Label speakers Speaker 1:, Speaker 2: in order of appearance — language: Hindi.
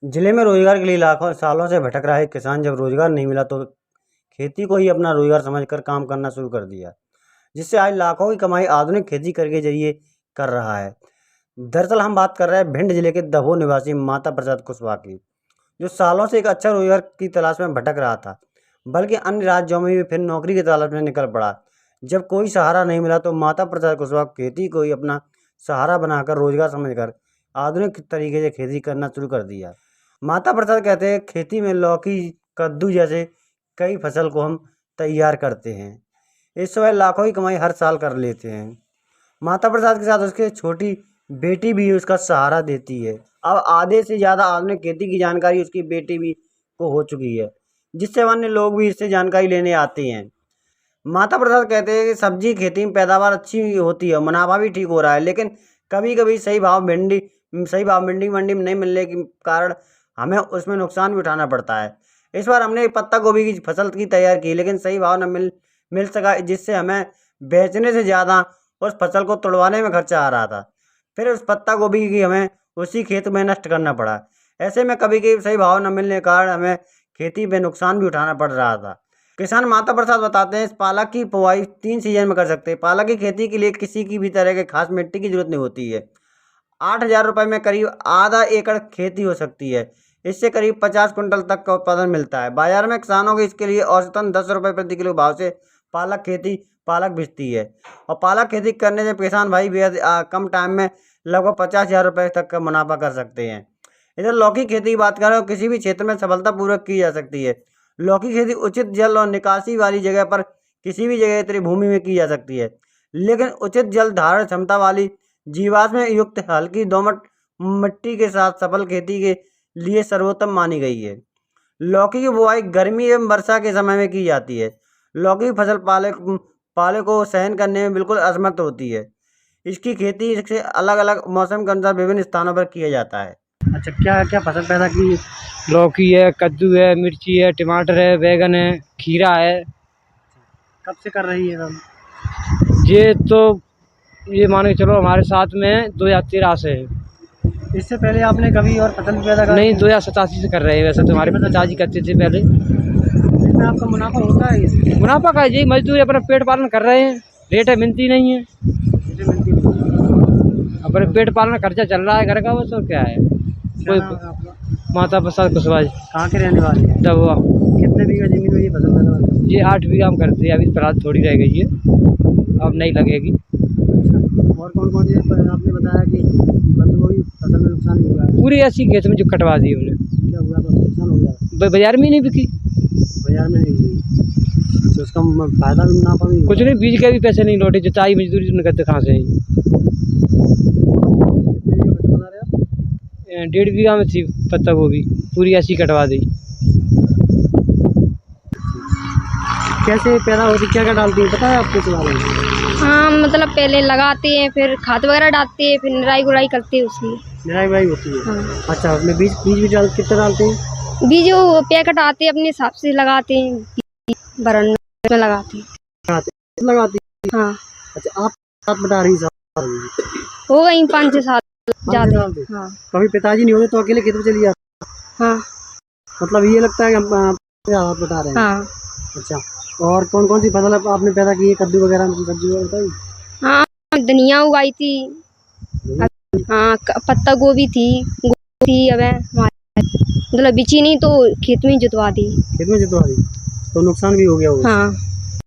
Speaker 1: जिले में रोजगार के लिए लाखों सालों से भटक रहा है किसान जब रोजगार नहीं मिला तो खेती को ही अपना रोजगार समझकर काम करना शुरू कर दिया, जिससे आज लाखों की कमाई आधुनिक खेती कर के जरिए कर रहा है। दरअसल हम बात कर रहे हैं भिंड जिले के दबो निवासी माता प्रसाद कुशवाहा की, जो सालों से एक अच्छा रोजगार की तलाश में भटक रहा था, बल्कि अन्य राज्यों में भी फिर नौकरी की तलाश में निकल पड़ा। जब कोई सहारा नहीं मिला तो माता प्रसाद कुशवाहा खेती को ही अपना सहारा बनाकर रोजगार समझकर आधुनिक तरीके से खेती करना शुरू कर दिया। माता प्रसाद कहते हैं खेती में लौकी, कद्दू जैसे कई फसल को हम तैयार करते हैं। इस समय लाखों की कमाई हर साल कर लेते हैं। माता प्रसाद के साथ उसके छोटी बेटी भी उसका सहारा देती है। अब आधे से ज़्यादा आधुनिक खेती की जानकारी उसकी बेटी भी को हो चुकी है, जिससे अन्य लोग भी इससे जानकारी लेने आते हैं। माता प्रसाद कहते हैं कि सब्जी खेती में पैदावार अच्छी होती है, मुनाफा भी ठीक हो रहा है, लेकिन कभी कभी सही भाव मंडी में नहीं मिलने के कारण हमें उसमें नुकसान भी उठाना पड़ता है। इस बार हमने पत्ता गोभी की फसल की तैयार की, लेकिन सही भाव न मिल सका, जिससे हमें बेचने से ज़्यादा उस फसल को तुड़वाने में खर्चा आ रहा था। फिर उस पत्ता गोभी की हमें उसी खेत में नष्ट करना पड़ा। ऐसे में कभी कभी सही भाव न मिलने के कारण हमें खेती में नुकसान भी उठाना पड़ रहा था। किसान माता प्रसाद बताते हैं इस पालक की बुवाई 3 सीजन में कर सकते हैं। पालक की खेती के लिए किसी की भी तरह के खास मिट्टी की जरूरत नहीं होती है। 8,000 रुपये में करीब आधा एकड़ खेती हो सकती है। इससे करीब 50 कुंटल तक का उत्पादन मिलता है। बाजार में किसानों को इसके लिए औसतन 10 रुपये प्रति किलो भाव से पालक बिकती है। और पालक खेती करने से किसान भाई बेहद कम टाइम में लगभग 50,000 रुपये तक का मुनाफा कर सकते हैं। इधर लौकी खेती की बात करें तो किसी भी क्षेत्र में सफलतापूर्वक की जा सकती है। लौकी खेती उचित जल और निकासी वाली जगह पर किसी भी जगह इतनी भूमि में की जा सकती है, लेकिन उचित जल धारण क्षमता वाली जीवाश्म युक्त हल्की दोमट मिट्टी के साथ सफल खेती के लिए सर्वोत्तम मानी गई है। लौकी की बुवाई गर्मी एवं वर्षा के समय में की जाती है। लौकी की फसल पाले को सहन करने में बिल्कुल असमर्थ होती है। इसकी खेती से अलग अलग मौसम के अनुसार विभिन्न स्थानों पर किया जाता है। अच्छा, क्या क्या फसल पैदा की?
Speaker 2: लौकी है, कद्दू है, मिर्ची है, टमाटर है, बैगन है, खीरा है।
Speaker 1: कब से कर रही है सब?
Speaker 2: ये मान के चलो हमारे साथ में 2013 से है।
Speaker 1: इससे पहले आपने कभी और फसल पैदा
Speaker 2: नहीं, 2087 से कर रहे हैं। वैसे तो हमारे पिताजी करते थे पहले।
Speaker 1: इसमें आपका मुनाफा होता है? इसमें
Speaker 2: मुनाफा का यही मजदूर अपना पेट पालन कर रहे हैं। रेटें मिलती नहीं है, अपने पेट पालन खर्चा चल रहा है घर का, बस और क्या है। कोई माता प्रसाद कुशवाहा।
Speaker 1: कहाँ के रहने वाले हैं?
Speaker 2: दबोआ।
Speaker 1: कितने बीघा जमीन में ये फसल पैदा करते हैं?
Speaker 2: ये 8 बीघा हम करते हैं। अभी फिलहाल थोड़ी रह गई है, अब नहीं लगेगी।
Speaker 1: और कौन कौन सी आपने बताया कि कद्दू फसल में नुकसान हुआ है?
Speaker 2: पूरी ऐसी खेत में जो कटवा दी उन्हें।
Speaker 1: क्या हुआ था? नुकसान हो गया?
Speaker 2: बाजार में नहीं बिकी।
Speaker 1: बाजार में नहीं हुई तो उसका फायदा भी मुनाफा भी
Speaker 2: कुछ नहीं, बीज के भी पैसे नहीं लौटे। जुताई मजदूरी तुमने करते कहाँ से आई? 1.5 बीघा में थी पत्ता गोभी, पूरी ऐसी कटवा दी।
Speaker 1: कैसे पैदा होती, क्या क्या डालती है पता है आपको इस बारे में?
Speaker 3: हाँ, मतलब पहले लगाते हैं, फिर खाद वगैरह डालते हैं, फिर निराई गुड़ाई करते हैं उसकी।
Speaker 1: निराई गुड़ाई होती है?
Speaker 3: हाँ।
Speaker 1: अच्छा, उसमें बीज भी कितना डालते हैं?
Speaker 3: बीज वो पैकेट आते हैं, अपने हिसाब से लगाते हैं, बरन में लगाते हैं।
Speaker 1: लगाती है?
Speaker 3: हाँ।
Speaker 1: अच्छा, आप साथ बता रही
Speaker 3: हो गई 5-6 साल जाते। हाँ।
Speaker 1: कभी पिताजी नहीं होते तो अकेले खेत में चली जाती?
Speaker 3: हाँ।
Speaker 1: मतलब ये लगता है कि हम हाथ बता रहे हैं।
Speaker 3: हाँ।
Speaker 1: अच्छा, और कौन कौन सी फसल आपने पैदा की है? कद्दू वगैरह सब्जी वगैरह बताइए।
Speaker 3: हाँ, धनिया उगाई थी। हाँ, पत्ता गोभी थी, अब मतलब बिची नहीं तो खेत में जुतवा दी।
Speaker 1: खेत में जुतवा दी तो नुकसान भी हो गया होगा?
Speaker 3: हाँ।